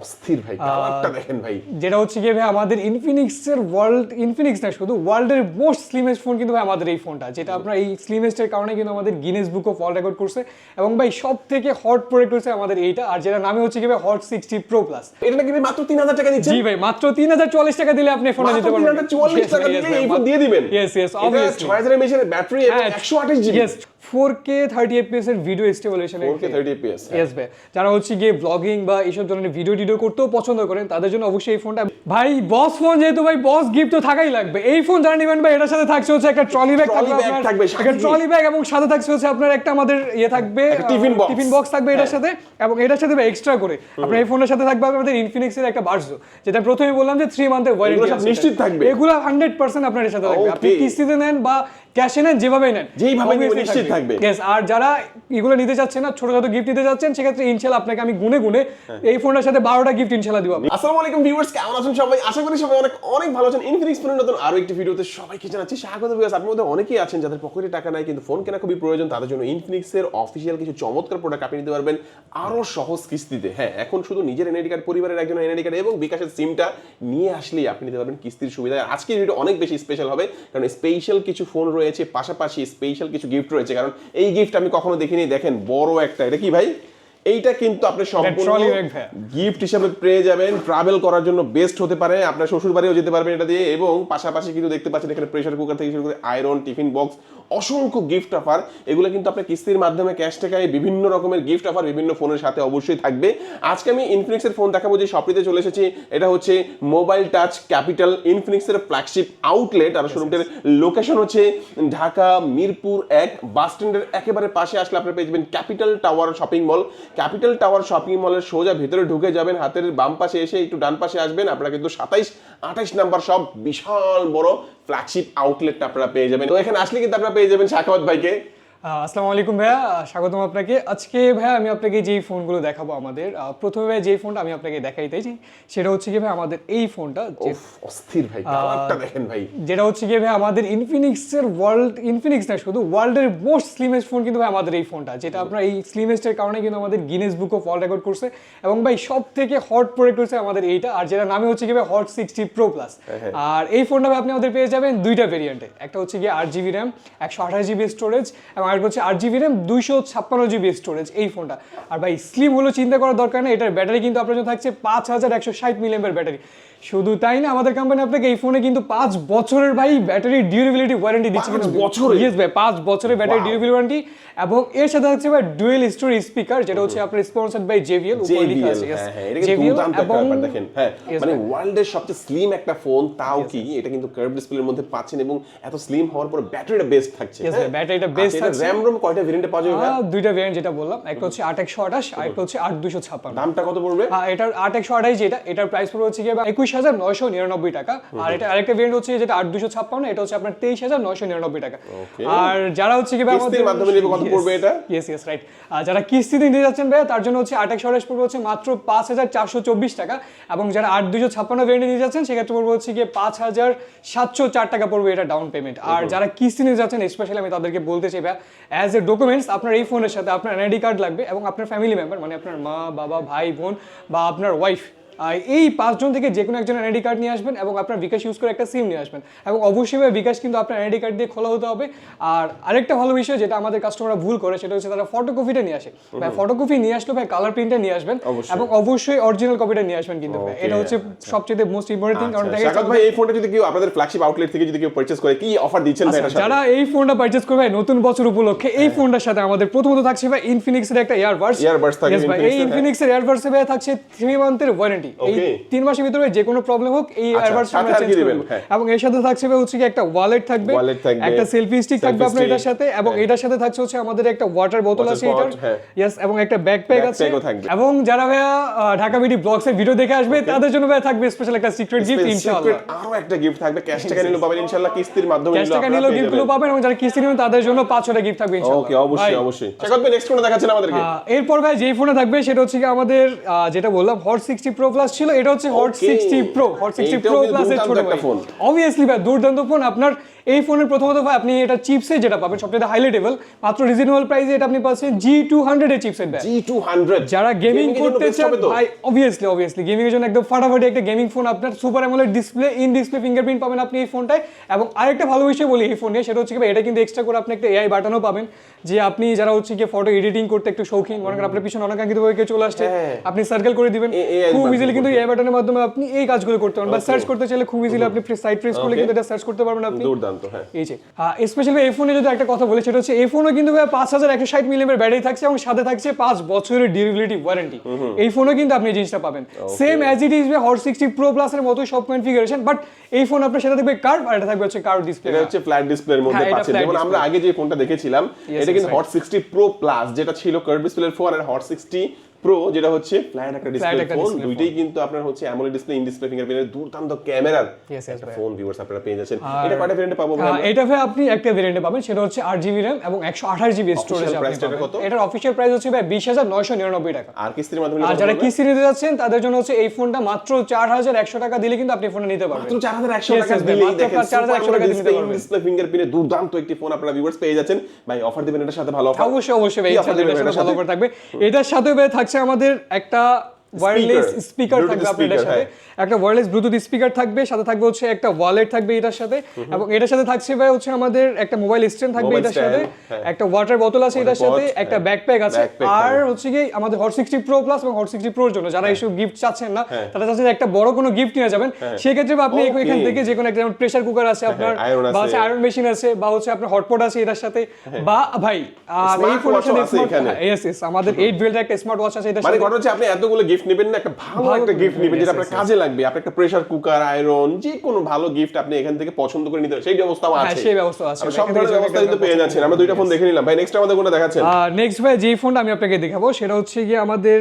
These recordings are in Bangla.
অস্থির ভাই, কালারটা দেখেন ভাই। যেটা হচ্ছে কি ভাই আমাদের ইনফিনিক্স না শুধু ওয়ার্ল্ডের মোস্ট স্লিমেস্ট ফোন কিন্তু ভাই আমাদের এই ফোনটা, যেটা আপনার এই স্লিমেস্টের কারণে কিন্তু আমাদের Guinness book of world record করছে। এবং ভাই সব থেকে হট প্রোডাক্ট হচ্ছে আমাদের এইটা, আর যেটা নামে হচ্ছে কি ভাই হট 60 প্রো প্লাস। এটা নাকি ভাই মাত্র 3000 টাকা দিচ্ছেন? জি ভাই, মাত্র 3040 টাকা দিলে আপনি ফোনটা নিতে পারবেন। 3040 টাকা দিলে এই ফোন দিয়ে দিবেন? Yes obviously. 6000 mAh এর ব্যাটারি এবং 128 জিবি। ইয়েস 4K 30 fps এর ভিডিও স্টেবলেশন। 4K 30 fps। ইয়েস ভাই, যারা হচ্ছে গিয়ে ব্লগিং বা এইসব ধরনের ভিডিও করতেও পছন্দ করেন তাদের জন্য অবশ্যই এই ফোনটা। ভাই বস ফোন যেহেতু ভাই বস গিফট তো থাকাই লাগবে। এই ফোন যারা নেবেন ভাই এটার সাথে থাকছে হচ্ছে একটা ট্রলি ব্যাগ থাকবে, একটা ট্রলি ব্যাগ, এবং সাথে থাকছে হচ্ছে আপনার একটা আমাদের থাকবে টিফিন বক্স থাকবে এটার সাথে। এবং এটার সাথে ভাই এক্সট্রা করে আপনার এই ফোনের সাথে থাকবে আমাদের ইনফিনিক্স এর একটা বার্সো, যেটা প্রথমে বললাম যে 3 মান্থের ওয়ারেন্টি আছে, নিশ্চিত থাকবে। এগুলো 100% আপনার এর সাথে থাকবে। আপনি কিস্তিতে নেন বা ক্যাশে নেন, যেভাবেই নেন নিশ্চিত থাকবে। ইয়েস। আর যারা এগুলো নিতে চাচ্ছেন না, ছোটখাটো গিফট নিতে চাচ্ছেন, সেক্ষেত্রে ইনশাআল্লাহ আপনাকে আমি গুনে এই ফোনের সাথে 12টা গিফট ইনশাআল্লাহ দিব। আসসালামু আলাইকুম ভিউয়ার্স, কেমন আছেন সবাই? আশা করি সবাই অনেক ভালো আছেন। ইনফিনিক্স ফোনের নতুন আরো একটি ভিডিওতে সবাইকে জানাচ্ছি স্বাগত। ভিউয়ার্স, আপনাদের মধ্যে অনেকেই আছেন যাদের পকেটে টাকা নাই কিন্তু ফোন কেনা খুবই প্রয়োজন, তাদের জন্য ইনফিনিক্স এর অফিশিয়াল কিছু চমৎকার প্রোডাক্ট আপনি নিতে পারবেন আরো সহজ কিস্তিতে। হ্যাঁ, এখন শুধু নিজের এনআইডি কার্ড, পরিবারের একজন এনআইডি কার্ড এবং বিকাশের সিমটা নিয়ে আসলেই আপনি নিতে পারবেন কিস্তির সুবিধা। আজকের ভিডিও অনেক বেশি স্পেশাল হবে, কারণ স্পেশাল কিছু ফোন রয়েছে, পাশাপাশি স্পেশাল কিছু গিফট রয়েছে। কারণ এই গিফট আমি কখনো দেখিনি। দেখেন বড় একটা, এটা কি ভাই? এইটা কিন্তু আপনি সম্পূর্ণ গিফট হিসেবে পেয়ে যাবেন। ট্রাভেল করার জন্য বেস্ট হতে পারে, আপনার শ্বশুর বাড়িও যেতে পারবেন এটা দিয়ে। এবং পাশাপাশি কিন্তু দেখতে পাচ্ছেন এখানে প্রেসার কুকার থেকে শুরু করে আয়রন, টিফিন বক্স, অসংখ্য গিফট অফার। এগুলো কিন্তু আপনি কিস্তির মাধ্যমে ক্যাশ টাকায় বিভিন্ন রকমের গিফট অফার বিভিন্ন ফোনের সাথে অবশ্যই থাকবে। আজকে আমি ইনফিনিক্স এর ফোন দেখাবো যে শপটিতে চলে এসেছি। এটা হচ্ছে মোবাইল টাচ ক্যাপিটাল, ইনফিনিক্স এর ফ্ল্যাগশিপ আউটলেট। আর শোরুমটির লোকেশন হচ্ছে ঢাকা মিরপুর 1 বাস স্ট্যান্ডের একেবারে পাশে আসলে আপনি পেয়ে যাবেন capital tower shopping mall. Capital tower shopping মলের সোজা ভিতরে ঢুকে যাবেন, হাতের বাম পাশে এসে একটু ডান পাশে আসবেন, আপনারা কিন্তু 27-28 নাম্বার সব বিশাল বড় ফ্ল্যাগশিপ আউটলেটটা আপনারা পেয়ে যাবেন। তো এখানে আসলে কিন্তু আপনারা পেয়ে যাবেন সাখাওয়াত ভাইকে। আসসালামু আলাইকুম ভাইয়া, স্বাগতম আপনাকে। আজকে ভাইয়া আমি আপনাকে যেই ফোনগুলো দেখাবো আমাদের, প্রথমে ভাই যেই ফোনটা আমি আপনাকে দেখাইতেছি সেটা হচ্ছে কি ভাই আমাদের এই ফোনটা, অস্থির ভাই, কালারটা দেখেন ভাই। যেটা হচ্ছে কি ভাই আমাদের ইনফিনিক্স না শুধু ওয়ার্ল্ডের মোস্ট স্লিমেস্ট ফোন কিন্তু ভাই আমাদের এই ফোনটা, যেটা আপনার এই স্লিমেস্টের কারণে কিন্তু আমাদের Guinness book of world record করছে। এবং ভাই সব থেকে হট প্রোডাক্ট হচ্ছে আমাদের এইটা, আর যেটা নামে হচ্ছে কি ভাই হট 60 প্রো প্লাস। আর এই ফোনটা ভাই আপনি আমাদের পেয়ে যাবেন দুইটা ভেরিয়েন্টে, একটা হচ্ছে কি 8GB র্যাম 128GB স্টোরেজ, এবং আরেকটা হচ্ছে 8GB র্যাম 256GB স্টোরেজ এই ফোনটা। আর ভাই স্লিম হলো চিন্তা করার দরকার নেই, এটার ব্যাটারি কিন্তু আপনার জন্য থাকছে 5160 mAh ব্যাটারি। শুধু তাই না, আমাদের কোম্পানি আপনাকে এই ফোনে কিন্তু 5 বছরের ভাই ব্যাটারি ডিউরেবিলিটি ওয়ারেন্টি দিচ্ছে। 5 বছর? ইয়েস ভাই, 5 বছরের ব্যাটারি ডিউরেবিলিটি ওয়ারেন্টি। এবং এর সাথে থাকছে ভাই ডুয়েল স্টোরি স্পিকার, যেটা হচ্ছে আপনার স্পন্সরড বাই JBL, উপরে লেখা আছে। JBL এবং দেখেন, হ্যাঁ মানে ওয়ার্ল্ডের সবচেয়ে স্লিম একটা ফোন, তাও কি এটা কিন্তু কার্ভ ডিসপ্লের মধ্যে পাচ্ছেন, এবং এত স্লিম হওয়ার পর ব্যাটারিটা বেস্ট থাকছে। ইয়েস ভাই, ব্যাটারিটা বেস্ট থাকছে। র‍্যাম রোম কয়টা ভেরিয়েন্টে পাওয়া যাবে? দুইটা ভেরিয়েন্ট যেটা বললাম, একটা হচ্ছে 8128 আর একটা হচ্ছে 8256। দামটা কত পড়বে? এটার 8128 এটার প্রাইস পড়বে হচ্ছে কি 21999 টাকা। আর এটা আরেকটা ভেরিয়েন্ট হচ্ছে যেটা 8256, এটা হচ্ছে আপনার 23999 টাকা। আর যারা হচ্ছে কি কিস্তির মাধ্যমে নিবে কত পড়বে এটা? Yes right. আর যারা কিস্তিতে নিতে যাচ্ছেন ভাই তার জন্য হচ্ছে 8128 পড়বে হচ্ছে মাত্র 5424 টাকা। এবং যারা 8256 ভেরিয়েন্ট নিতে যাচ্ছেন সেক্ষেত্রে পড়বে হচ্ছে কি 5704 টাকা পড়বে এটা ডাউন পেমেন্ট। আর যারা কিস্তি নিতে যাচ্ছেন স্পেশালি আমি তাদেরকে বলতে চাই ভাই, অ্যাজ এ ডকুমেন্টস আপনার এই ফোনের সাথে আপনার এনআইডি কার্ড লাগবে, এবং আপনার ফ্যামিলি মেম্বার মানে আপনার মা, বাবা, ভাই, বোন বা আপনার ওয়াইফ, এই 5 জন থেকে যে কোনো একজন এনআইডি কার্ড নিয়ে আসবেন, এবং আপনার বিকাশ ইউজ করে একটা সিম নিয়ে আসবেন। এবং অবশ্যই বিকাশ কিন্তু আপনার এনআইডি কার্ড দিয়ে খোলা হতে হবে। আর আরেকটা ভালো বিষয় যেটা আমাদের কাস্টমাররা ভুল করে সেটা হচ্ছে তারা ফটোকপিটা নিয়ে আসে। ভাই ফটোকপি নিয়ে আসলে ভাই কালার প্রিন্টটা নিয়ে আসবেন, এবং অবশ্যই অরিজিনাল কপিটা নিয়ে আসবেন কিন্তু ভাই, এটা হচ্ছে সবচেয়ে মোস্ট ইম্পর্টেন্ট থিং। কারণ শাকাত ভাই এই ফোনটা যদি কেউ আপনাদের ফ্ল্যাগশিপ আউটলেট থেকে যদি কেউ পারচেজ করে, কি অফার দিচ্ছেন ভাই এটার সাথে? যারা এই ফোনটা পারচেজ করবে নতুন বছর উপলক্ষে এই ফোনটার সাথে আমাদের প্রথমত থাকছে ভাই ইনফিনিক্স এর একটা ইয়ারবাডস থাকে। এই ইনফিনিক্স এর ইয়ারবাডস এ থাকছে 3 মান্থের ওয়ারেন্টি। এই 3 মাসের ভিতরে যে কোনো প্রবলেম হোক এই ইয়ারবাডস আমরা চেঞ্জ করে দেব। এবং এর সাথে থাকছে হচ্ছে কি একটা ওয়ালেট থাকবে, একটা সেলফি স্টিক থাকবে আপনার এটার সাথে, এবং এটার সাথে থাকছে হচ্ছে আমাদের একটা ওয়াটার বোতল আছে এটার। ইয়েস, এবং একটা ব্যাকপ্যাক আছে। এবং যারা ভাই ঢাকা বিডি ব্লগস এর ভিডিও দেখে আসবে তাদের জন্য ভাই থাকবে স্পেশাল একটা সিক্রেট গিফট ইনশাআল্লাহ। আরো একটা গিফট থাকবে, ক্যাশ টাকা নিলে পাবেন ইনশাআল্লাহ, কিস্তির মাধ্যমে ক্যাশ টাকা নিলে গিফটগুলো পাবেন, এবং যারা কিস্তি নেবেন তাদের জন্য 500টা গিফট থাকবে ইনশাআল্লাহ। ওকে, অবশ্যই শাকাত ভাই নেক্সট কোনটা দেখাচ্ছেন আমাদেরকে? এরপর ভাই যেই ফোনে থাকবে সেটা হচ্ছে কি আমাদের যেটা বললাম হট 60 প্রো প্লাস ছিল, এটা হচ্ছে হট 60 প্রো প্লাস এর ছোট একটা ফোন। অবভিয়াসলি ভাই দুর্দান্ত ফোন। আপনার এই ফোনের প্রথমত ভাই আপনি এটা চিপসেট যেটা পাবেন সবচেয়ে হাইলি লেভেল, মাত্র রিজনেবল প্রাইসে এটা আপনি পাচ্ছেন G200 এর চিপসেট ভাই। G200 যারা গেমিং Gaming এর জন্য করতে best চান হবে তো? ভাই অবভিয়াসলি গেমিং এর জন্য একদম ফাটাফাটি একটা গেমিং ফোন, আপনার super AMOLED display, in display fingerprint পাবেন আপনি এই ফোনটায়। এবং আরেকটা ভালো বিষয় বলি এই ফোনে, সেটা হচ্ছে কি ভাই এটা কিন্তু এক্সট্রা করে আপনি একটা এআই বাটনও পাবেন, যে আপনি যারা হচ্ছে কি ফটো এডিটিং করতে একটু শৌখিন, মনে করেন আপনার পিছনে অনাকাঙ্ক্ষিত ভাবে কেউ চলে আসছে, হ্যাঁ। আপনি সার্কেল করে দিবেন AI খুব বাটন ইজিলি, কিন্তু করতে। এআই বাটনের মাধ্যমে আপনি এই কাজগুলো করতে পারেন। বা সার্চ করতে চাইলে খুব ইজিলি আপনি সাইড প্রেস করলে কিন্তু এটা সার্চ করতে পারবেন আপনি। দুর্দান্ত। হ্যাঁ, এই যে স্পেশালি এই ফোনে যদি একটা কথা বলি, সেটা হচ্ছে এই ফোনও কিন্তু 5160 মিলিঅ্যাম্পিয়ার ব্যাটারি থাকছে এবং সাথে থাকছে 5 বছরের ডিউরেবিলিটি ওয়ারেন্টি। এই ফোনও কিন্তু আপনি এই জিনিসটা পাবেন same as it is hot 60 pro plus এর মতোই সব কনফিগারেশন, বাট এই ফোন আপনার সাথে থাকবে কার্ভ আর এটা থাকবে হচ্ছে কার্ভ ডিসপ্লে। এটা হচ্ছে ফ্ল্যাট ডিসপ্লের মধ্যে হ্যাঁ, এটা পাচ্ছেন। flat যেমন আমরা display। আগে যে ফোনটা দেখেছিলাম এটা কিন্তু হট 60 প্রো প্লাস, যেটা ছিল কার্ভ ডিসপ্লের ফোন, আর হট 60 প্রো যেটা হচ্ছে ফ্ল্যাট একটা ডিসপ্লে একটা ফোন। display দুইটাই কিন্তু আপনার হচ্ছে অ্যামোলেড ডিসপ্লে, ইন ডিসপ্লে ফিঙ্গারপ্রিন্টের দুর্দান্ত ক্যামেরার Yes, yes, ভাই। ফোন ভিউয়ার্স আপনারা পেয়ে যাচ্ছেন। এটা কয়টা ভেরিয়েন্টে পাবো ভাই আমরা? এটা ভাই আপনি একটা ভেরিয়েন্টে পাবেন, সেটা হচ্ছে 8GB RAM এবং 128GB স্টোরেজ Official আপনি price টা পাবেন। কত? এটার অফিশিয়াল প্রাইস হচ্ছে ভাই 20,999 টাকা। আর কিস্তির মাধ্যমে আর নিতে যারা পারবে? কিস্তি নিতে যাচ্ছেন তাদের জন্য হচ্ছে এই ফোনটা মাত্র 4100 টাকা দিলে কিন্তু আপনি ফোনটা নিতে পারবেন। মাত্র 4100 Yes, টাকা yes, ভাই, দিলেই মাত্র দেখেন 4100 টাকা দিলে নিতে পারবেন। ডিসপ্লে ফিঙ্গারপ্রিন্টের দুর্দান্ত একটি ফোন আপনারা ভিউয়ার্স পেয়ে যাচ্ছেন। ভাই অফার দিবেন এটার সাথে? ভালো অফার অবশ্যই ভাই, কি offer দিবেন এটার এটার সাথে ভালো সাথে? অফার থাকবে। এটার সাথে ভাই থাকছে আমাদের একটা ওয়্যারলেস স্পিকার Bluetooth থাকবে আপনার এটার speaker, সাথে, একটা ওয়্যারলেস ব্লুটুথ স্পিকার থাকবে, সাথে থাকবে হচ্ছে একটা ওয়ালেট থাকবে এটার সাথে, এবং এটার সাথে থাকছে ভাই হচ্ছে আমাদের একটা মোবাইল স্ট্যান্ড থাকবে Mobile এটার সাথে, stand, হ্যাঁ। একটা ওয়াটার বোতল আছে এটার Water সাথে, pot, একটা হ্যাঁ। ব্যাকপ্যাক আছে। Backpack আর থাকবে। হচ্ছে কি আমাদের হট 60 প্রো প্লাস এবং হট 60 প্রোর জন্য যারা এইসব গিফট চাচ্ছেন না, তারা চাচ্ছেন যে একটা বড় কোনো গিফট নিয়ে যাবেন, সেক্ষেত্রে আপনি Okay. এখান থেকে যে কোনো একটা, যেমন প্রেসার কুকার আছে আপনার, iron বা আছে। হচ্ছে আয়রন মেশিন আছে, বা হচ্ছে আপনার হটপট আছে এটার সাথে, বা ভাই আর এই Smart ফোনের watch ও সাথে আছে এখানে। আমাদের 8 বিল্ডের একটা স্মার্ট ওয়াচ আছে এটার মানে সাথে। কথা হচ্ছে আপনি এতগুলো গিফট নেবেন না, একটা ভালো একটা গিফট নেবেন যেটা আপনার কাজে লাগবে। আপনি একটা প্রেসার কুকার, আয়রন, যে কোনো ভালো গিফট আপনি এখান থেকে পছন্দ করে নিতে পারেন, সেই ব্যবস্থাও হ্যাঁ, আছে। সেই ব্যবস্থা আছে। আমরা সব ধরনের ব্যবস্থা কিন্তু পেয়ে যাচ্ছেন। আমরা দুইটা ফোন দেখে নিলাম। ভাই নেক্সট আমাদের কোনটা দেখাচ্ছেন? নেক্সট ভাই যে ফোনটা আমি আপনাকে দেখাবো সেটা হচ্ছে গিয়ে আমাদের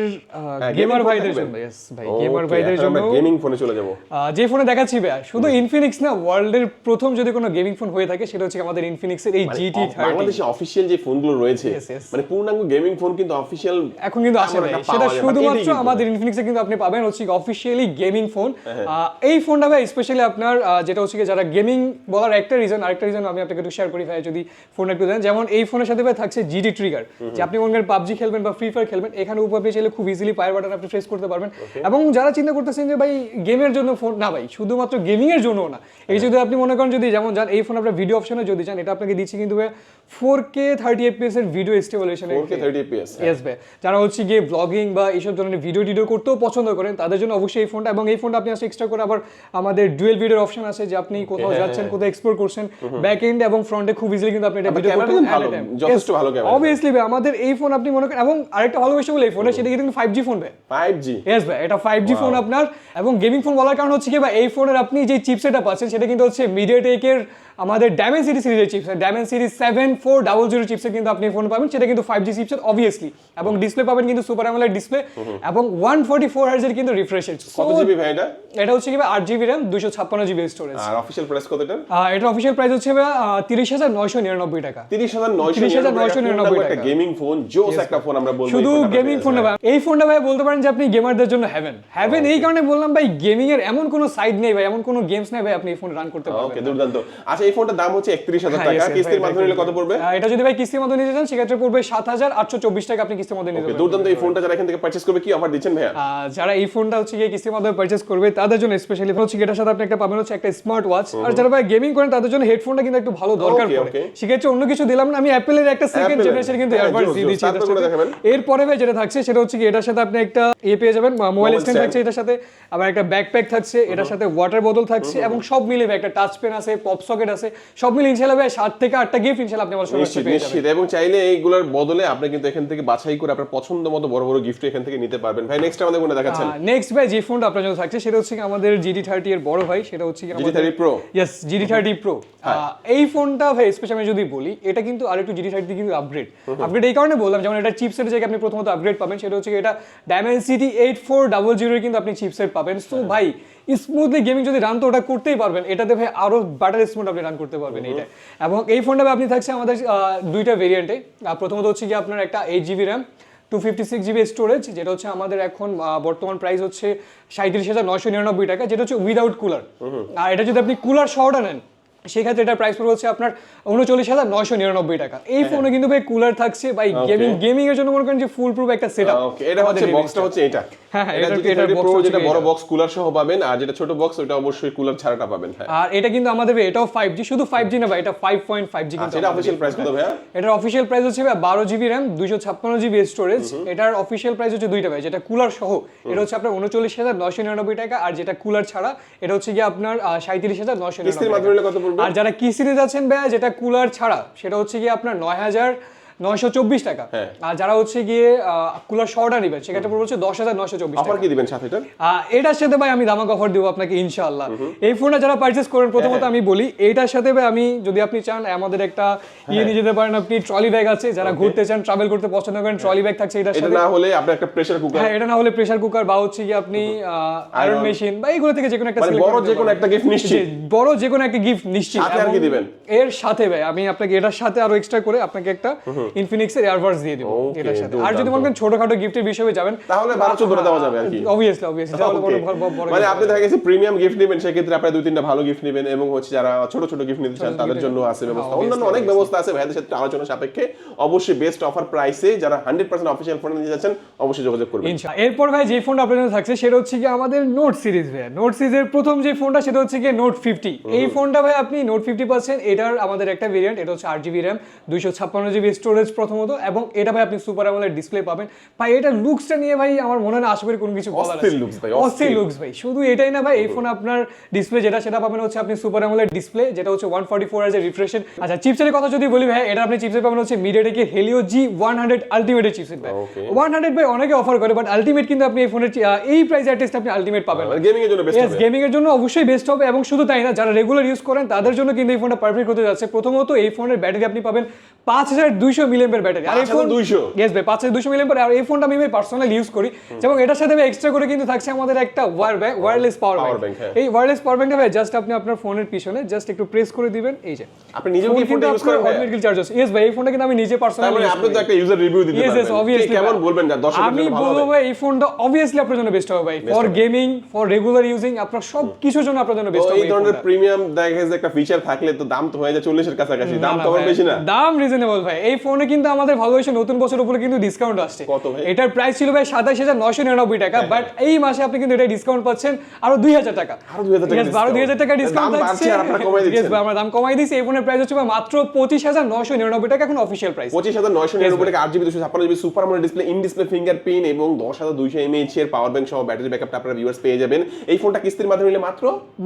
গেমার gaming phone ভাইদের থাকবে? জন্য। Yes, ভাই গেমার ভাইদের জন্য গেমিং ফোনে চলে যাব। যে ফোনে দেখাচ্ছি ভাই, শুধু ইনফিনিক্স না, ওয়ার্ল্ডের প্রথম যদি কোনো গেমিং ফোন হয়ে থাকে সেটা হচ্ছে আমাদের ইনফিনিক্সের এই GT30। বাংলাদেশে অফিশিয়াল যে ফোনগুলো রয়েছে, Yes, yes. মানে পূর্ণাঙ্গ গেমিং ফোন কিন্তু অফিশিয়াল এখন কিন্তু আসে ভাই, সেটা শুধুমাত্র আমাদের ইনফিনিক্সে কিন্তু আপনি পাবেন হচ্ছে অফিশিয়ালি গেমিং ফোন। এই ফোনটা ভাই স্পেশালি আপনার যেটা হচ্ছে যারা গেমিং বলার একটা রিজন, আরেকটা রিজন আমি আপনাকে একটু শেয়ার করি ভাই, যদি ফোনটা একটু দেন। যেমন এই ফোনের সাথে ভাই থাকছে GT ট্রিগার, যে আপনি মনে করেন পাবজি খেলবেন বা ফ্রি ফায়ার খেলবেন, এখানে উপর আপনি চাইলে খুব ইজিলি পায়ের বাটন আপনি প্রেস করতে পারবেন। এবং যারা চিন্তা করতেছেন যে ভাই গেমের জন্য ফোন না, ভাই শুধুমাত্র গেমিং এর জন্য না, এই যদি আপনি মনে করেন যদি যেমন যান এই ফোন আপনার ভিডিও অপশনে যদি যান, এটা আপনাকে দিচ্ছি কিন্তু ভাই 4K 30 fps এর ভিডিও স্টেবলাইজেশন। 4K 30 fps। ইয়েস ভাই, যারা হচ্ছে গিয়ে ব্লগিং বা এইসব ধরনের ভিডিও করতেও পছন্দ করেন তাদের জন্য অবশ্যই এই ফোনটা। এবং এই ফোনটা আপনি আসলে এক্সট্রা করে আবার আমাদের ডুয়েল ভিডিওর অপশন আছে, যে আপনি কোথাও যাচ্ছেন, কোথাও এক্সপ্লোর করছেন, ব্যাক এন্ড এবং ফ্রন্টে খুব ইজিলি কিন্তু আপনি এটা ভিডিও করতে পারেন। যথেষ্ট ভালো ক্যামেরা। অবভিয়াসলি ভাই আমাদের এই ফোন আপনি মনে করেন, এবং আরেকটা ভালো বিষয় বলে এই ফোনে, সেটা কিন্তু 5G ফোন ভাই। 5G। ইয়েস ভাই, এটা 5G ফোন আপনার। এবং গেমিং ফোন বলার কারণ হচ্ছে কি ভাই, এই ফোনের আপনি যে চিপসেটটা পাচ্ছেন সেটা কিন্তু হচ্ছে মিডিয়াটেকের আমাদের ডায়মেনসিটি সিরিজের চিপসেট, ডায়মেনসিটি 7400 চিপসেট কিন্তু আপনি ফোন পাবেন, সেটা কিন্তু 5G চিপসেট অবভিয়াসলি। এবং ডিসপ্লে পাবেন কিন্তু সুপার অ্যামোলেড ডিসপ্লে, এবং 144 হার্জ এর কিন্তু রিফ্রেশ রেট। কত জিবি ভাই এটা? এটা হচ্ছে কি ভাই 8GB RAM 256GB স্টোরেজ। আর অফিশিয়াল প্রাইস কত এটা? এটা অফিশিয়াল প্রাইস হচ্ছে ভাই 30,999 টাকা। 30,999 টাকা। একটা গেমিং ফোন, জোস একটা ফোন আমরা বলবো। শুধু গেমিং ফোন না ভাই, এই ফোনটা ভাই বলতে পারেন যে আপনি গেমারদের জন্য হেভেন। এই কারণে বললাম ভাই, গেমিং এর এমন কোনো সাইড নেই ভাই, এমন কোনো গেমস নেই ভাই আপনি এই ফোন রান করতে পারবেন। ওকে, দুর্দান্ত। আচ্ছা এই ফোনটার দাম হচ্ছে 31,000 টাকা। কিস্তির মাধ্যমে নিলে কত পড়বে? এটা যদি ভাই কিস্তির মাধ্যমে নিতে চান সেক্ষেত্রে পড়বে 7,824 টাকা আপনি কিস্তির মধ্যে নিতে পারবেন। দুর্দান্ত। এই ফোনটা যারা এখান থেকে পারচেজ করবে কি অফার দিচ্ছেন ভাইয়া? যারা এই ফোনটা হচ্ছে গিয়ে কিস্তির মাধ্যমে পারচেজ করবে তাদের জন্য স্পেশালি হচ্ছে এটার সাথে আপনি একটা পাবেন হচ্ছে একটা স্মার্ট ওয়াচ। আর যারা ভাই গেমিং করেন তাদের জন্য হেডফোনটা কিন্তু একটু ভালো দরকার পড়ে, সেক্ষেত্রে অন্য কিছু দিলাম না, আমি অ্যাপেলের একটা সেকেন্ড জেনারেশন কিন্তু এয়ারবাডস দিয়ে দিচ্ছি এটার সাথে। এরপরে ভাই যেটা থাকছে সেটা হচ্ছে কি এটার সাথে আপনি একটা পেয়ে যাবেন, মোবাইল স্ট্যান্ড থাকছে এটার সাথে, আবার একটা ব্যাকপ্যাক থাকছে এটার সাথে, ওয়াটার বোতল থাকছে, এবং সব মিলে একটা টাচ পেন আছে, পপ সকেট আছে, সব মিলে ইনশাআল্লাহ ভাই 7 থেকে 8টা গিফট ইনশাআল্লাহ আপনি আমার সঙ্গে পেয়ে যাবেন। এবং চাইলে এইগুলোর বদলে আপনি কিন্তু এখান থেকে বাছাই করে আপনার পছন্দ মতো বড় বড় গিফট এখান থেকে নিতে পারবেন। ভাই নেক্সট আমাদের কোনটা দেখাচ্ছেন? নেক্সট ভাই যে ফোনটা আপনার জন্য থাকছে সেটা হচ্ছে আমাদের GT30 এর বড় ভাই, সেটা হচ্ছে GT30 Pro। Yes, GT30 Pro। এই ফোনটা ভাই স্পেশালি আমি যদি বলি, এটা কিন্তু আরেকটু GT30 কিন্তু আপগ্রেড এই কারণে বললাম, যেমন এটা চিপসেটের জায়গায় আপনি প্রথমত আপগ্রেড পাবেন, সেটা হচ্ছে এটা Dimensity 8400 এর কিন্তু আপনি চিপসেট পাবেন। সো ভাই স্মুথলি গেমিং যদি রান তো ওটা করতেই পারবেন, এটাতে ভাই আরো বাটার স্মুথ আপনি রান করতে পারবেন এটা। এবং এই ফোনটা আপনি থাকছে আমাদের দুইটা ভেরিয়েন্টে। প্রথমত হচ্ছে কি আপনার একটা 8GB RAM 256GB স্টোরেজ, যেটা হচ্ছে আমাদের এখন বর্তমান প্রাইস হচ্ছে 37,999 টাকা, যেটা হচ্ছে উইদাউট কুলার। আর এটা যদি আপনি কুলার সহটা নেন সেক্ষেত্রে এটার প্রাইস পড়বে হচ্ছে আপনার 39,999 টাকা। এই ফোনে কিন্তু ভাই কুলার থাকছে ভাই, গেমিং এর জন্য মনে করেন যে ফুল প্রুফ একটা সেটআপ। ওকে, এটা হচ্ছে বক্সটা হচ্ছে এটা। হ্যাঁ, এটা প্রো যেটা বড় বক্স কুলার সহ পাবেন, আর যেটা ছোট বক্স ওটা অবশ্যই কুলার ছাড়াটা পাবেন। হ্যাঁ, আর এটা কিন্তু আমাদের এটাও 5G, শুধু 5G না ভাই, এটা 5.5G কিন্তু। এটা অফিশিয়াল প্রাইস কত ভাইয়া? এটার অফিশিয়াল প্রাইস হচ্ছে 12GB RAM 256GB স্টোরেজ। এটার অফিশিয়াল প্রাইস হচ্ছে দুইটা ভাই, যেটা কুলার সহ এটা হচ্ছে আপনার 39,999 টাকা, আর যেটা কুলার ছাড়া এটা হচ্ছে কি আপনার 37,999 কিস্তির মাধ্যমে নিলে কত পড়বে? আর যারা কিস্তিতে যাচ্ছেন ভাই, যেটা কুলার ছাড়া সেটা হচ্ছে কি আপনার 9,924 টাকা। আর যারা হচ্ছে গিয়ে কুলার সহটা নেবেন সেক্ষেত্রে পড়বে হচ্ছে 10,924 টাকা। অফার কি দিবেন সাথে এটা? এটার সাথে ভাই আমি দামাক অফার দেবো আপনাকে ইনশাআল্লাহ। এই ফোনটা যারা পারচেজ করেন, প্রথমত আমি বলি এইটার সাথে ভাই আমি, যদি আপনি চান আমাদের একটা নিয়ে যেতে পারেন, আপনি ট্রলি ব্যাগ আছে, যারা ঘুরতে চান ট্রাভেল করতে পছন্দ করেন, ট্রলি ব্যাগ থাকছে এটার সাথে। এটা না হলে আপনার একটা প্রেসার কুকার, হ্যাঁ, এটা না হলে প্রেসার কুকার, বা হচ্ছে কি আপনি আয়রন মেশিন বা এইগুলো থেকে যে কোনো একটা বড় যে কোনো একটা গিফট নিশ্চিত, বড় যে কোনো একটা গিফট নিশ্চিত। সাথে আর কি দিবেন? এর সাথে ভাই আমি আপনাকে এটার সাথে আরো এক্সট্রা করে আপনাকে একটা ইনফিনিক্সের এয়ারবাডস দিয়ে দেব এটার সাথে। আর যদি মনে করেন ছোটখাটো গিফটের বিষয়ে যাবেন তাহলে 12-14 দেওয়া যাবে আর কি। অবভিয়াসলি তাহলে বড় মানে আপনি দেখা গেছে প্রিমিয়াম গিফট নেবেন, সেক্ষেত্রে আপনি 2-3টা ভালো গিফট নেবেন, এবং হচ্ছে যারা ছোট ছোট গিফট নিতে চান তাদের জন্য আছে ব্যবস্থা, অন্যান্য অনেক ব্যবস্থা আছে ভাইদের সাথে আলোচনা সাপেক্ষে। অবশ্যই বেস্ট অফার প্রাইসে যারা 100% অফিশিয়াল ফোন নিতে যাচ্ছেন অবশ্যই যোগাযোগ করবেন ইনশাআল্লাহ। এরপর ভাই যে ফোনটা আপনাদের জন্য থাকছে সেটা হচ্ছে কি আমাদের নোট সিরিজ ভাই। নোট সিরিজের প্রথম যে ফোনটা সেটা হচ্ছে কি নোট 50। এই ফোনটা ভাই আপনি নোট 50 পাচ্ছেন। এটার আমাদের একটা ভেরিয়েন্ট, এটা হচ্ছে 8GB RAM 256GB স্টোরেজ প্রথমত, এবং এটা ভাই আপনি সুপার অ্যামোলেড ডিসপ্লে পাবেন ভাই। এটা লুকসটা নিয়ে ভাই আমার মনে হয় না আশা করি কোনো কিছু বলার আছে। অস্থির লুকস ভাই। শুধু এটাই না ভাই, এই ফোনে আপনার ডিসপ্লে যেটা সেটা পাবেন হচ্ছে আপনি সুপার অ্যামোলেড ডিসপ্লে, যেটা হচ্ছে 144 Hz রিফ্রেশ রেট। আচ্ছা, চিপসেটের কথা যদি বলি ভাই, এটা আপনি চিপসেট পাবেন হচ্ছে মিডিয়াটেকের হেলিও G100 আলটিমেট চিপসেট ভাই। 100 ভাই অনেকে অফার করে, বাট আলটিমেট কিন্তু আপনি এই ফোনের এই প্রাইস অ্যাটলিস্ট আপনি আলটিমেট পাবেন। গেমিং এর জন্য বেস্ট হবে। গেমিং এর জন্য অবশ্যই বেস্ট হবে, এবং শুধু তাই না, যারা রেগুলার ইউজ করেন তাদের জন্য কিন্তু এই ফোনটা পারফেক্ট হতে যাচ্ছে। প্রথমত এই ফোনের ব্যাটারি আপনি পাবেন 5200 মিলিঅ্যাম্পিয়ার ব্যাটারি। আর এই ফোন 5200 ইয়েস ভাই 5200 মিলিঅ্যাম্পিয়ার। আর এই ফোনটা আমি ভাই পার্সোনালি ইউজ করি, যেমন এটার সাথে ভাই এক্সট্রা করে কিন্তু থাকছে আমাদের একটা ওয়্যারলেস পাওয়ার ব্যাংক। এই ওয়্যারলেস পাওয়ার ব্যাংকটা ভাই জাস্ট আপনি আপনার ফোনের পিছনে জাস্ট একটু প্রেস করে দিবেন, এই যে আপনি নিজেও কি ফোনটা ইউজ করেন? অটোমেটিক্যালি চার্জ হচ্ছে। ইয়েস ভাই, এই ফোনটা কিন্তু আমি নিজে পার্সোনালি তাহলে আপনি তো একটা ইউজার রিভিউ দিতে পারবেন। ইয়েস অবভিয়াসলি কেমন বলবেন না দর্শকদের আমি জন্য ভালো বলবো হবে? ভাই এই ফোনটা অবভিয়াসলি আপনার জন্য বেস্ট হবে ভাই, for gaming, for regular using, আপনার সব কিছুর জন্য আপনার জন্য বেস্ট হবে। এই ধরনের প্রিমিয়াম দেখা যায় একটা ফিচার থাকলে তো দাম তো হয়ে যায় 40 এর কাছাকাছি। দাম তো কম বেশি না? দাম রিজনেবল ভাই। এই ফোনে কিন্তু আমাদের ভালোবাসা নতুন বছর উপরে কিন্তু ডিসকাউন্ট আসছে। কত ভাই? এটার প্রাইস ছিল ভাই 27,999 টাকা, বাট এই মাসে আপনি কিন্তু এটা ডিসকাউন্ট পাচ্ছেন আরো 2000 টাকা। আরো 2000 টাকা? 2000 টাকা ডিসকাউন্ট দাম থাকছে। বাড়ছে আর আপনারা কমাই দিচ্ছেন। ইয়েস ভাই, আমরা দাম কমাই দিয়েছি। এই ফোনের প্রাইস হচ্ছে মাত্র 25,999 টাকা এখন অফিশিয়াল প্রাইস। 25,999 টাকা 8GB 256GB super AMOLED display, in display fingerprint এবং 10,200 mAh এর পাওয়ার ব্যাংক সহ ব্যাটারি ব্যাকআপটা আপনারা ভিউয়ার্স পেয়ে যাবেন। এই ফোনটা কিস্তির মাধ্যমে নিলে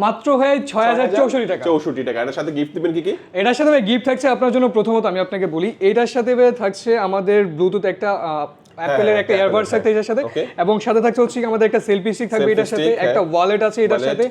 মাত্র ভাই 6,064 টাকা। 64 টাকা। এটার সাথে গিফট দিবেন কি কি? এটার সাথে ভাই গিফট থাকছে আপনার জন্য, প্রথমত আমি আপনাকে বলি, এটার সাথে ভাই থাকছে আমাদের ব্লুটুথ একটা অ্যাপেলের একটা ইয়ারবাডস থাকছে এটার সাথে, এবং সাথে থাকছে হচ্ছে আমাদের একটা সেলফি স্টিক থাকবে এটার সাথে, একটা ওয়ালেট আছে এটার সাথে,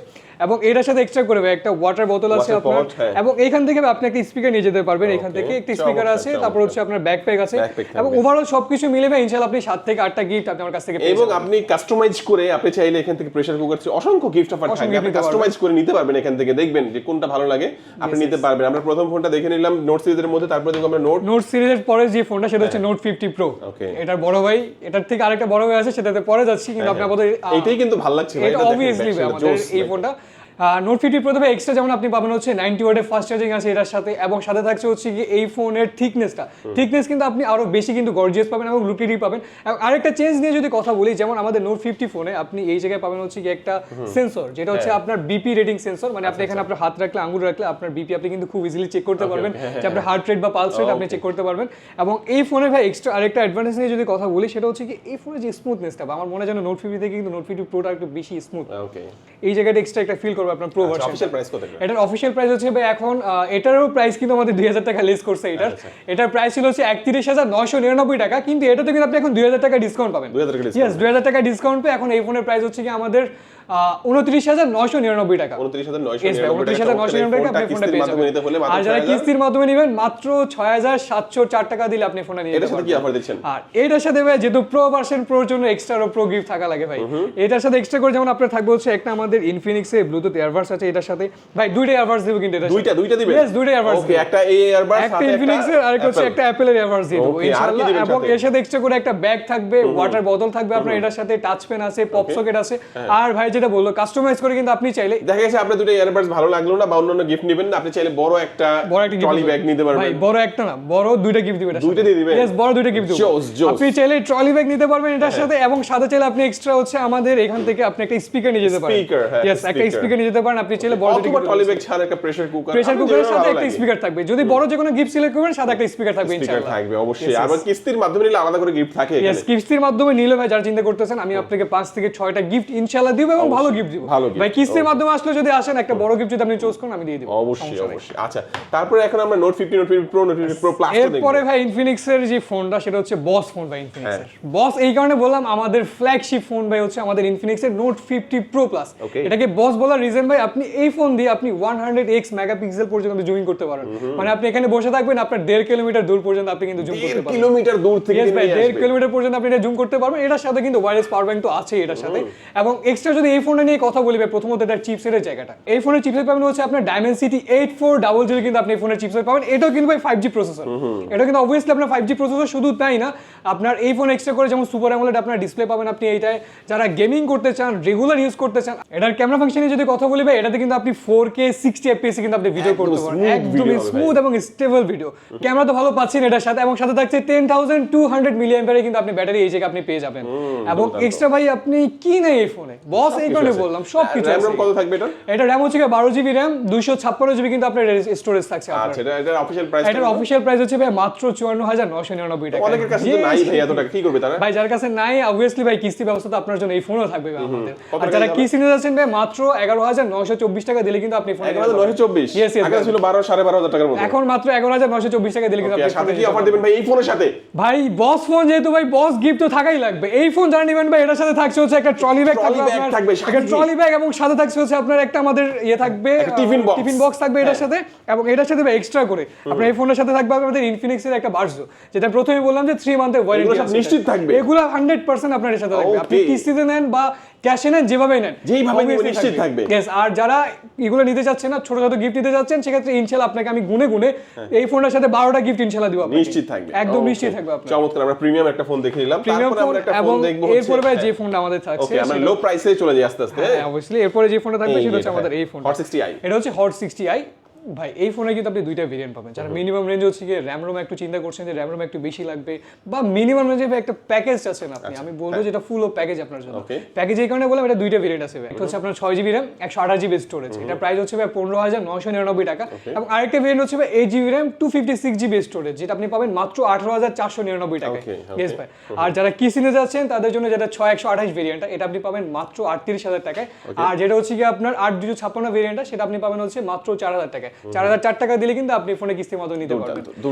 এবং এটার সাথে এক্সট্রা করে একটা ওয়াটার বোতল আছে আপনার, এবং এইখান থেকে আপনি একটা স্পিকার নিয়ে যেতে পারবেন। এখান থেকে একটা স্পিকার আছে, তারপর হচ্ছে আপনার ব্যাকপ্যাক আছে, এবং ওভারঅল সবকিছু মিলে ভাই ইনশাআল্লাহ আপনি 7 থেকে 8টা গিফট আপনি আমার কাছ থেকে পেয়ে যাবেন। এবং আপনি কাস্টমাইজ করে আপনি চাইলে এখান থেকে প্রেসার কুকার অসংখ্য গিফট অফার থাকবে, আপনি কাস্টমাইজ করে নিতে পারবেন। এখান থেকে দেখবেন যে কোনটা ভালো লাগে আপনি নিতে পারবেন। আমরা প্রথম ফোনটা দেখে নিলাম নোট সিরিজের মধ্যে, তারপর দেখব আমরা নোট সিরিজের পরে যে ফোনটা সেটা হচ্ছে নোট 50 প্রো। এটার বড় ভাই, এটার থেকে আরেকটা বড় ভাই আছে, সেটাতে পরে যাচ্ছি, কিন্তু আপনি আমাদের এইটাই কিন্তু ভালো লাগছে ভাই। এটা অবভিয়াসলি আমাদের এই ফোনটা নোট 50 প্রো তে এক্সট্রা যেমন আপনি পাবেন হচ্ছে 90 ওয়াটের ফাস্ট চার্জিং আছে এটার সাথে, এবং সাথে থাকছে হচ্ছে কি এই ফোনের থিকনেস কিন্তু আপনি আরো বেশি কিন্তু গর্জিয়াস পাবেন এবং লুকলি পাবেন। এবং আরেকটা চেঞ্জ নিয়ে যদি কথা বলি, যেমন আমাদের নোট 50 ফোনে আপনি এই জায়গায় পাবেন হচ্ছে কি একটা সেন্সর, যেটা হচ্ছে আপনার বিপি রেটিং সেন্সর, মানে আপনি এখানে আপনার হাত রাখলে, আঙ্গুল রাখলে আপনার বিপি আপনি কিন্তু খুব ইজিলি চেক করতে পারবেন, যে আপনার হার্ট রেট বা পালস রেট আপনি চেক করতে পারবেন। এবং এই ফোনে ভাই এক্সট্রা আরেকটা অ্যাডভান্টেজ নিয়ে যদি কথা বলি, সেটা হচ্ছে কি এই ফোনের যে স্মুথনেসটা, আমার মনে হয় যেন নোট 50 থেকে কিন্তু নোট 50 প্রোটা একটু বেশি স্মুথ। এই জায়গাটা এক্সট্রা একটা ফিল করবে আপনার প্রো ভার্সন। এটার অফিশিয়াল প্রাইস হচ্ছে ভাই এখন এটারও প্রাইস কিন্তু আমাদের 2000 টাকা লেস করছে। এটার প্রাইস ছিল হচ্ছে 31,999 টাকা, কিন্তু এটাতে কিন্তু আপনি এখন 2000 টাকা ডিসকাউন্ট পাবেন। 2000 টাকা ডিসকাউন্ট পেয়ে এখন এই ফোনের প্রাইস হচ্ছে কি আমাদের 29,999 টাকা। 29,999 টাকা আপনি ফোনটা পেয়ে যাবেন। আর যারা কিস্তির মাধ্যমে নেবেন মাত্র 6,704 টাকা দিলে আপনি ফোনটা নিয়ে এটার সাথে কি অফার দিচ্ছেন? আর এটার সাথে ভাই যেহেতু প্রো ভার্সন, প্রোর জন্য এক্সট্রা প্রো গিফট থাকা লাগে ভাই। এটার সাথে এক্সট্রা করে যেমন আপনার থাকবে হচ্ছে একটা আমাদের ইনফিনিক্সের ব্লুটুথ ইয়ারবাডস আছে এটার সাথে ভাই, দুইটা ইয়ারবাডস দেব কিন্তু এটা দুইটা দিবেন? यस দুইটা ইয়ারবাডস। ওকে, একটা এই ইয়ারবাডস একটা ইনফিনিক্সের আর একটা হচ্ছে একটা অ্যাপেলের ইয়ারবাডস দিয়ে দেব ইনশাআল্লাহ। এবং এর সাথে এক্সট্রা করে একটা ব্যাগ থাকবে, ওয়াটার বোতল থাকবে আপনার, এটার সাথে টাচ পেন আছে, পপ সকেট আছে, আর ভাই যেটা বললো কাস্টমাইজ করে কিন্তু আপনি চাইলে দেখা গেছে আপনার দুটো ইয়ারবাডস ভালো লাগলো না বা অন্যান্য গিফট নেবেন না, আপনি চাইলে বড় একটা ট্রলি ব্যাগ নিতে পারবেন। ভাই বড় একটা না, বড় দুইটা গিফট দিবেন। দুইটা দিয়ে দিবেন? यस, বড় দুইটা গিফট দিবেন। আপনি চাইলে ট্রলি ব্যাগ নিতে পারবেন এটার সাথে, এবং সাথে চাইলে আপনি এক্সট্রা হচ্ছে আমাদের এখান থেকে আপনি একটা স্পিকার নিয়ে যেতে পারেন। স্পিকার, হ্যাঁ, यस, একটা স্পিকার নিয়ে যেতে পারেন। আপনি চাইলে বড় দুইটা ট্রলি ব্যাগ ছাড়া একটা প্রেসার কুকারের সাথে একটা স্পিকার থাকবে। যদি বড় যে কোনো গিফট সিলেক্ট করবেন সাথে একটা স্পিকার থাকবে স্পিকার ইনশাআল্লাহ। থাকবে অবশ্যই। আর কিস্তির মাধ্যমে নিলে আলাদা করে গিফট থাকে यस, এখানে। কিস্তির মাধ্যমে নিলে ভাই যারা চিন্তা করতেছেন আমি আপনাকে 5 থেকে 6টা গিফট ইনশাআল্লাহ দিব এবং ভালো গিফট দিব। ভালো gift, ভাই কিস্তির মাধ্যমে আসলে যদি আসেন একটা বড় গিফট যদি আপনি চুজ করেন আমি দিয়ে দিব। অবশ্যই অবশ্যই। আচ্ছা, তারপরে এখন আমরা note 50, note 50 pro, note 50 pro plus দেখব। এরপরে ভাই ইনফিনিক্স এর যে ফোনটা সেটা হচ্ছে বস ফোন ভাই। ইনফিনিক্স এর বস এই কারণে বললাম, আমাদের ফ্ল্যাগশিপ ফোন ভাই হচ্ছে আমাদের ইনফিনিক্স এর নোট 50 প্রো প্লাস। এটাকে বস বলার রিজন ভাই, আপনি এই ফোন দিয়ে আপনি 100x মেগাপিক্সেল পর্যন্ত জুমিং করতে পারেন। মানে আপনি এখানে বসে থাকবেন, আপনার 1.5 কিলোমিটার দূর পর্যন্ত আপনি কিন্তু জুম করতে পারবেন। কিলোমিটার দূর থেকে यस ভাই, নিয়ে 1.5 আসবে। কিলোমিটার পর্যন্ত আপনি এটা জুম করতে পারবেন। এটার সাথে কিন্তু ওয়্যারলেস পাওয়ার ব্যাংক তো আছে এটার সাথে। এবং এক্সট্রা যদি এই ফোনটা নিয়ে কথা বলি ভাই, প্রথমত এটার চিপসেটের জায়গাটা, এই ফোনের চিপসেট পাবেন হচ্ছে আপনার Dimensity 8400 কিন্তু আপনি এই ফোনের চিপসেট পাবেন। এটাও কিন্তু ভাই 5G প্রসেসর। এটা কিন্তু অবভিয়াসলি আপনার 5G প্রসেসর, শুধু তাই না আপনার এই ফোন এক্সট্রা করে যেমন সুপার অ্যামোলেড আপনার ডিসপ্লে পাবেন আপনি এইটায়। যারা গেমিং করতে চান, রেগুলার ইউজ করতে চান, এটার ক্যামেরা ফাংশনে যদি কথা বলি ভাই, এটাতে কিন্তু আপনি 4K 60 fps কিন্তু আপনি ভিডিও করতে পারেন, একদমই স্মুথ এবং স্টেবল ভিডিও। ক্যামেরা তো ভালো পাচ্ছেন এটার সাথে, এবং সাথে থাকছে 10200 মিলিঅ্যাম্পিয়ারে কিন্তু আপনি ব্যাটারি এই জায়গায় আপনি পেয়ে যাবেন। এবং এক্সট্রা ভাই আপনি কি নেই এই ফোনে, বস এই কারণে বললাম সব কিছু আছে। RAM কত থাকবে এটা? এটা RAM হচ্ছে 12GB RAM, 256GB কিন্তু আপনার স্টোরেজ থাকছে আপনার। আচ্ছা, এটা অফিশিয়াল প্রাইস? এটার অফিশিয়াল প্রাইস হচ্ছে ভাই মাত্র 54999 টাকা। অনেকের কাছে তো নাই ভাই, এত টাকা কি করবে তারা? ভাই যার কাছে নাই অবভিয়াসলি ভাই কিস্তি ব্যবস্থা তো আপনার জন্য এই ফোনও থাকবে ভাই আমাদের। কত আর টাকা যারা দিতে কিস্তি নিতে যাচ্ছেন ভাই মাত্র 11924 টাকা দিলে কিন্তু আপনি ফোন 11924? Yes, yes, আগে ছিল 12,500 টাকার মতো। এখন মাত্র 11924 টাকা দিলে কিন্তু ওকে, আপনি সাথে কি অফার দিবেন ভাই এই ফোনের সাথে? ভাই বস ফোন যেহেতু ভাই বস গিফট তো থাকাই লাগবে। এই ফোন যারা নেবেন ভাই এটার সাথে থাকছে হচ্ছে একটা ট্রলি ব্যাগ Trolley bag থাকবে সাথে একটা কি? ট্রলি ব্যাগ, এবং সাথে থাকছে হচ্ছে আপনার একটা আমাদের ইয়ে থাকবে একটা tiffin box। টিফিন বক্স থাকবে এটার সাথে। এবং এটার সাথে ভাই এক্সট্রা করে আপনার এই ফোনের সাথে থাকবে আমাদের ইনফিনিক্স এর একটা ভার্সন, যেটা প্রথমে বললাম যে 3 মান্থের এগুলো ওয়ারেন্টি সব নিশ্চিত থাকবে? এগুলো 100% আপনার এর সাথে থাকবে। আপনি Okay। কিস্তিতে নেন বা ক্যাশে নেন, যেভাবেই নেন যেইভাবে নেবেন obviously নিশ্চিত থাকবে। Yes, আর যারা এগুলো নিতে চাচ্ছেন না, ছোটখাটো গিফট নিতে যাচ্ছেন, সেক্ষেত্রে ইনশাআল্লাহ আপনাকে আমি গুনে গুনে এই ফোনটার সাথে 12টা গিফট ইনশাআল্লাহ দিব আপনাকে। নিশ্চিত থাকবে, একদম Okay। নিশ্চিত থাকবে আপনার। চমৎকার, আমরা প্রিমিয়াম একটা ফোন দেখে নিলাম। প্রিমিয়াম তারপরে ফোন, আমরা একটা এবং ফোন দেখবো হচ্ছে এরপরে ভাই যে ফোনটা আমাদের থাকছে ওকে, আমরা লো প্রাইসে চলে যাই আস্তে আস্তে। হ্যাঁ অবভিয়াসলি এরপরে যে ফোনটা থাকবে এই সেটা যে, হচ্ছে আমাদের এই ফোনটা। Hot 60i। এটা হচ্ছে হট 60i। ভাই এই ফোনে কিন্তু আপনি দুইটা ভেরিয়েন্ট পাবেন। যারা মিনিমাম রেঞ্জ হচ্ছে কি র্যাম রোম একটু চিন্তা করছেন যে র্যাম রোম একটু বেশি লাগবে, বা মিনিমাম রেঞ্জে একটা প্যাকেজ আছেন আপনি, আমি বলবো যে এটা ফুল অফ প্যাকেজ আপনার জন্য। প্যাকেজ এই কারণে বললাম এটা দুইটা ভেরিয়েন্ট আছে। একটা হচ্ছে আপনার 6GB RAM 128GB স্টোরেজ, এটা প্রাইস হচ্ছে ভাই 15,999 টাকা। এবং আরেকটা ভেরিয়েন্ট হচ্ছে ভাই 8GB RAM 256GB স্টোরেজ, যেটা আপনি পাবেন মাত্র 18,499 টাকায়। ইয়েস ভাই। আর যারা কিস্তি নিতে যাচ্ছেন তাদের জন্য যেটা 6128 ভেরিয়েন্টটা, এটা আপনি পাবেন মাত্র 38,000 টাকায়। আর যেটা হচ্ছে কি আপনার 8256 ভেরিয়েন্টটা, সেটা আপনি পাবেন হচ্ছে মাত্র 4000 টাকায়। 4004 টাকা দিলে কিন্তু আপনি ফোনে কিস্তির মতো নিতে পারবেন।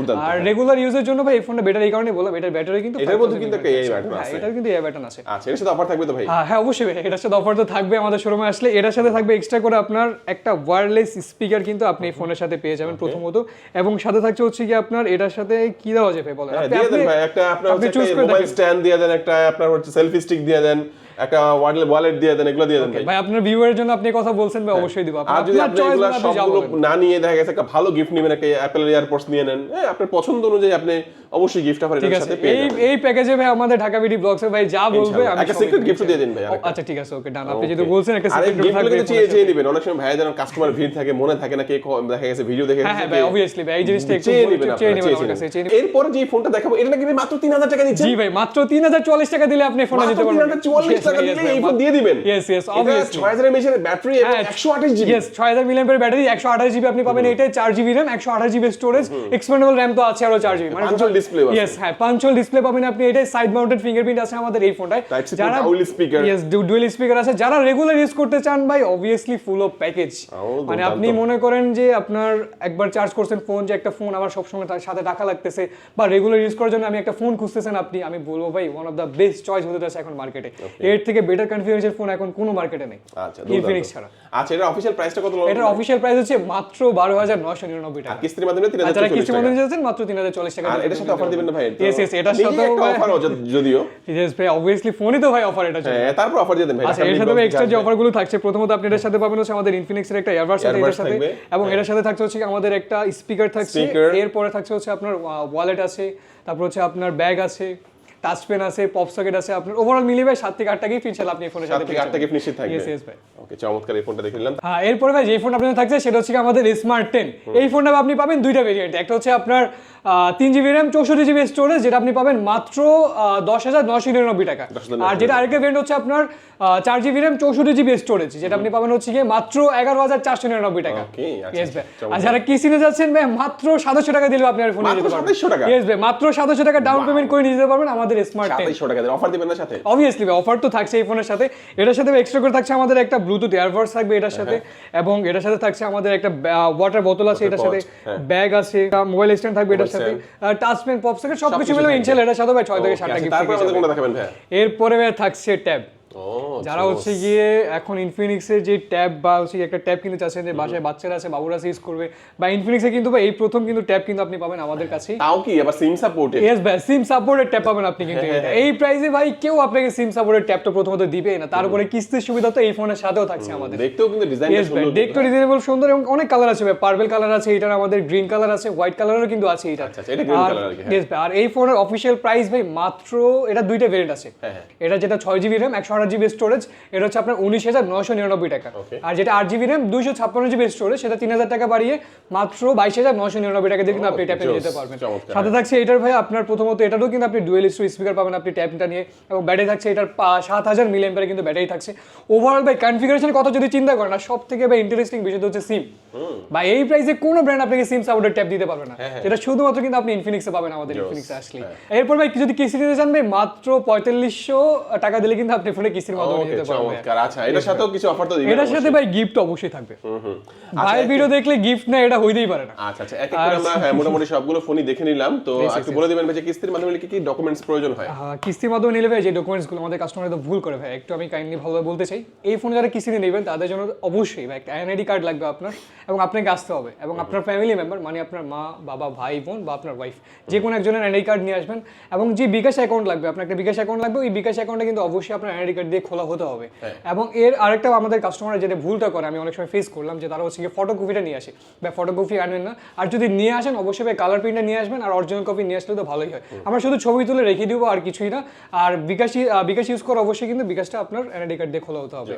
আর রেগুলার ইউজের জন্য ভাই এই ফোনটা বেটার এই কারণে বললাম, এটার ব্যাটারি কিন্তু এটার মধ্যে কিন্তু একটা AI ব্যাটারি আছে। এটার কিন্তু AI ব্যাটারি আছে। আচ্ছা, এর সাথে অফার থাকবে তো ভাই? হ্যাঁ অবশ্যই ভাই, এটার সাথে অফার তো থাকবে আমাদের শোরুমে আসলে। এটার সাথে থাকবে এক্সট্রা করে আপনার একটা ওয়্যারলেস স্পিকার কিন্তু আপনি এই ফোনের সাথে পেয়ে যাবেন প্রথমত। এবং সাথে থাকছে হচ্ছে কি আপনার এটার সাথে কি দেওয়া যাবে বলেন? দিয়ে দেন ভাই, একটা আপনার হচ্ছে মোবাইল স্ট্যান্ড দিয়ে দেন, একটা আপনার হচ্ছে সেলফি স্টিক দিয়ে দেন, একটা ওয়ালেট দিয়ে দেন, এগুলো দিয়ে দেন ভাই। ভাই আপনার ভিউয়ারের জন্য আপনি কথা বলছেন ভাই, অবশ্যই দিব। আর যদি আপনি এগুলো সবগুলো না নিয়ে দেখা গেছে একটা ভালো গিফট নেবেন, একটা অ্যাপল এয়ারপডস নিয়ে নেন, হ্যাঁ আপনার পছন্দ অনুযায়ী আপনি অবশ্যই গিফট অফার এর সাথে পেয়ে যাবেন। এই প্যাকেজে ভাই আমাদের ঢাকা বিডি ব্লগসে ভাই যা বলবে আমি একটা সিক্রেট গিফট দিয়ে দেন ভাই। আচ্ছা ঠিক আছে, ওকে ডান। আপনি যেহেতু বলছেন একটা সিক্রেট গিফট থাকবে, চেয়ে নেবেন। অনেক সময় ভাই যেন কাস্টমার ভিড় থাকে, মনে থাকে না কে দেখা গেছে ভিডিও দেখে। হ্যাঁ ভাই অবভিয়াসলি ভাই এই জিনিসটা একটু চেয়ে নেবেন আমার কাছে। এরপর যে ফোনটা দেখাবো এটা নাকি মাত্র 3000 টাকা দিচ্ছেন? জি ভাই মাত্র 3040 টাকা দিলে আপনি ফোনটা নিতে পারবেন। 3040 টাকা দিলে এই ফোন দিয়ে দিবেন? Yes yes obviously. 6000 mAh এর ব্যাটারি এবং 128GB। ইয়েস 6000 mAh এর ব্যাটারি, 128GB আপনি পাবেন। এটাই 4GB RAM 128GB storage, expandable RAM তো আছে আরো 4GB, মানে পাঁচল ডিসপ্লে আছে। ইয়েস হ্যাঁ পাঁচল ডিসপ্লে পাবেন আপনি। এটাই সাইড মাউন্টেড ফিঙ্গারপ্রিন্ট আছে আমাদের এই ফোনটায়। যারা dual speaker, yes dual speaker আছে। যারা রেগুলার ইউজ করতে চান ভাই অবভিয়াসলি ফুল অফ প্যাকেজ। মানে আপনি মনে করেন যে আপনার একবার চার্জ করছেন ফোন, যে একটা ফোন আমার সবসময় তার সাথে রাখা লাগতেছে, বা রেগুলার ইউজ করার জন্য আমি একটা ফোন খুঁজতেছেন আপনি, আমি বলবো ভাই one of the best choice হতে যাচ্ছে এখন মার্কেটে। এর থেকে বেটার কনফিগারেশন ফোন এখন কোনো মার্কেটে নেই। আচ্ছা ইনফিনিক্স ছাড়া। আচ্ছা, এর অফিশিয়াল প্রাইসটা কত? এটার অফিশিয়াল প্রাইস হচ্ছে মাত্র 12999 টাকা। কিস্তির মাধ্যমে 3040 টাকা। কিস্তির মাধ্যমে যাচ্ছেন মাত্র 3040 টাকা। আর এটার সাথে অফার দিবেন না ভাই? ইয়েস ইয়েস এটার সাথে অফার যদিও ইয়েস ভাই অবভিয়াসলি ফোনই তো ভাই অফার এটা। হ্যাঁ তারপর অফার দিয়ে দেন ভাই। আচ্ছা এর সাথে এক্সট্রা যে অফারগুলো থাকছে, প্রথমত আপনি এর সাথে পাবেন হচ্ছে আমাদের ইনফিনিক্স এর একটা ইয়ারবাডস আছে এর সাথে, এবং এর সাথে থাকছে হচ্ছে আমাদের একটা স্পিকার থাকছে, এরপরে থাকছে হচ্ছে আপনার ওয়ালেট আছে, তারপর হচ্ছে আপনার ব্যাগ আছে, টাচ পেন আছে, পপ সকেট আছে, আপনার ওভারঅল মিলিয়ে ভাই 7 থেকে 8 টাকায় ইনশাআল্লাহ আপনি এই ফোনের 7 সাথে থেকে 8 টাকা নিশ্চিত থাকবে। Yes ভাই। ওকে, চমৎকার এই ফোনটা দেখে নিলাম। হ্যাঁ, এরপরে ভাই যে ফোনটা আপনাদের থাকছে সেটা হচ্ছে আমাদের স্মার্ট 10। এই ফোনটা আপনি পাবেন দুইটা ভেরিয়েন্ট, একটা হচ্ছে আপনার 3GB RAM 64GB স্টোরেজ, যেটা আপনি পাবেন মাত্র 10,999 টাকা। 10,999 আর যেটা আরেকটা ভেরিয়েন্ট হচ্ছে আপনার 4GB RAM 64GB স্টোরেজ, যেটা আপনি পাবেন হচ্ছে গিয়ে মাত্র 11,499 টাকা। ওকে, আচ্ছা, Yes ভাই। চমৎকার। আর যারা কিস্তিতে যাচ্ছেন ভাই মাত্র 700 টাকা দিলে আপনি আর ফোন নিয়ে মাত্র যেতে পারবেন। 2700 টাকা? Yes ভাই, মাত্র 700 টাকা ডাউন পেমেন্ট করে নিয়ে যেতে পারবেন আমাদের স্মার্ট 10। 2700 টাকা দিয়ে অফার দিবেন না সাথে? অবভিয়াসলি ভাই, অফার তো থাকছে এই ফোনের সাথে। এটার সাথে এক্সট্রা করে থাকছে আমাদের একটা ব্লুটুথ এয়ারপডস থাকবে এটার সাথে, এবং এটার সাথে থাকছে আমাদের একটা ওয়াটার বোতল আছে এটার সাথে, ব্যাগ আছে, মোবাইল স্ট্যান্ড থাকবে এটার সাথে, টাচ পেন, পপ সকেট সবকিছু মিলে ইনশাআল্লাহ এটার সাথে ভাই 6 থেকে 7 টাকা গিফট তারপর আমাদের কোনটা দেখাবেন ভাই? এরপরে ভাই থাকছে ট্যাব। ও, যারা হচ্ছে গিয়ে এখন ইনফিনিক্সের যে ট্যাব বা হচ্ছে একটা ট্যাব কিনতে চাচ্ছেন, যে বাসায় বাচ্চারা আছে, বাবুরা ইউজ করবে, বা ইনফিনিক্সে কিন্তু ভাই এই প্রথম কিন্তু ট্যাব কিন্তু আপনি পাবেন আমাদের কাছে। তাও কি আবার সিম সাপোর্টেড? ইয়েস ভাই, সিম সাপোর্টেড ট্যাব পাবেন আপনি কিন্তু এই প্রাইসে ভাই। কেউ আপনাকে সিম সাপোর্টেড ট্যাবটা প্রথমত দিবেই না, তার উপরে কিস্তির সুবিধা তো এই ফোনের সাথেও থাকছে আমাদের। দেখতেও কিন্তু ডিজাইনটা ইয়েস ভাই, সুন্দর। দেখতে রিজনেবল সুন্দর, এবং অনেক কালার আছে ভাই, পার্পল কালার আছে এটার, আমাদের গ্রিন কালার আছে, হোয়াইট কালারও কিন্তু আছে এটা। আচ্ছা, এটা গ্রিন কালার আর কি। ইয়েস ভাই, আর এই ফোনের অফিশিয়াল প্রাইস ভাই মাত্র, এটা দুইটা ভেরিয়েন্ট আছে। এটা যেটা 6GB RAM 128GB স্টোরেজ, এটা হচ্ছে আপনার 19,999 টাকা। আর যেটা 8GB RAM 256GB স্টোরেজ, সেটা 3,000 টাকা বাড়িয়ে মাত্র 22,999 টাকা দিয়ে কিন্তু আপনি ট্যাপে নিয়ে যেতে পারবেন। সাথে থাকছে এটার ভাই আপনার প্রথমত এটারও কিন্তু আপনি ডুয়েল স্পিকার পাবেন আপনি ট্যাপটা নিয়ে, এবং ব্যাটারি থাকছে এটার 7,000 mAh কিন্তু ব্যাটারি থাকছে। ওভারঅল ভাই কনফিগারেশনের কথা যদি চিন্তা করেন, আর সব থেকে ভাই ইন্টারেস্টিং বিষয় হচ্ছে সিম। বা এই প্রাইসে কোনো ব্র্যান্ড আপনাকে সিম সাপোর্টেড ট্যাব দিতে পারবে না, যেটা শুধুমাত্র কিন্তু আপনি ইনফিনিক্সে পাবেন আমাদের ইনফিনিক্সে আসলে। এরপর ভাই যদি কিস্তি দিতে চান ভাই মাত্র 4500 টাকা দিলে কিন্তু আপনি ফোনে কিস্তির মাধ্যমে নিতে পারবেন। চমৎকার। আচ্ছা, এটার সাথেও কিছু অফার তো দিবেন? এটার সাথে ভাই গিফট অবশ্যই থাকবে। ভাইয়ের ভিডিও দেখলে গিফট না এটা হইতেই পারে না। আচ্ছা আচ্ছা, এক এক করে আমরা মোটামুটি সবগুলো ফোনই দেখে নিলাম। তো একটু বলে দিবেন ভাই যে কিস্তির মাধ্যমে কি কি ডকুমেন্টস প্রয়োজন হয়? কিস্তির মাধ্যমে নিলে ভাই যে ডকুমেন্টসগুলো আমাদের কাস্টমার তো ভুল করে ভাই, একটু আমি কাইন্ডলি ভালোভাবে বলতে চাই। এই ফোন যারা কিস্তিতে নেবেন তাদের জন্য অবশ্যই ভাই একটা এনআইডি কার্ড লাগবে আপনার, এবং আপনাকে আসতে হবে, এবং আপনার ফ্যামিলি মেম্বার মানে আপনার মা, বাবা, ভাই, বোন বা আপনার ওয়াইফ, যে কোনো একজনের এনআইডি কার্ড নিয়ে আসবেন। এবং যে বিকাশ অ্যাকাউন্ট লাগবে, আপনার একটা বিকাশ অ্যাকাউন্ট লাগবে, ওই বিকাশ অ্যাকাউন্টে কিন্তু অবশ্যই আপনার এনআইডি কার্ড দিয়ে খোলা হতে হবে। এবং এর আরেকটা আমাদের কাস্টমার যেটা ভুলটা করে আমি অনেক সময় ফেস করলাম, যে তারা হচ্ছে গিয়ে ফটোকপিটা নিয়ে আসে, বা ফটোকপি আনবেন না। আর যদি নিয়ে আসেন অবশ্যই ভাই কালার প্রিন্টটা নিয়ে আসবেন, আর অরিজিনাল কপি নিয়ে আসলে তো ভালোই হয়। আমরা শুধু ছবি তুলে রেখে দিব আর কিছুই না। আর বিকাশ ইউজ করে অবশ্যই কিন্তু বিকাশটা আপনার এনআইডি কার্ড দিয়ে খোলা হতে হবে।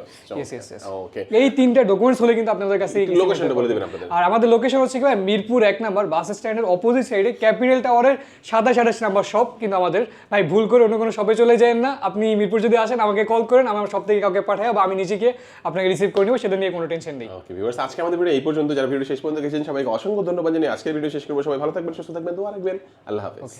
ওকে, এই তিনটা ডকুমেন্টস হলে কিন্তু আপনাদের কাছে। লোকেশনটা বলে দিবেন আপনাদের। আর আমাদের লোকেশন হচ্ছে কি ভাই মিরপুর 1 নাম্বার বাস স্ট্যান্ডের অপোজিট সাইডে ক্যাপিটাল টাওয়ারের 27 নাম্বার শপ কিন্তু আমাদের। ভাই ভুল করে অন্য কোনো শপে চলে যাবেন না, আপনি মিরপুর যদি আসেন আমাকে কল করেন, আমার সব থেকে কাউকে পাঠায় বা আমি নিজে গিয়ে আপনাকে রিসিভ করে নেব, সেটা নিয়ে কোনো টেনশন নেই। ওকে ভিউয়ার্স, আজকে আমাদের ভিডিও এই পর্যন্ত। যারা ভিডিও শেষ পর্যন্ত দেখেছেন সবাইকে অসংখ্য ধন্যবাদ জানিয়ে আজকের ভিডিও শেষ করবো। সবাই ভালো থাকবেন, সুস্থ থাকবেন, দোয়া রাখবেন। আল্লাহ হাফেজ।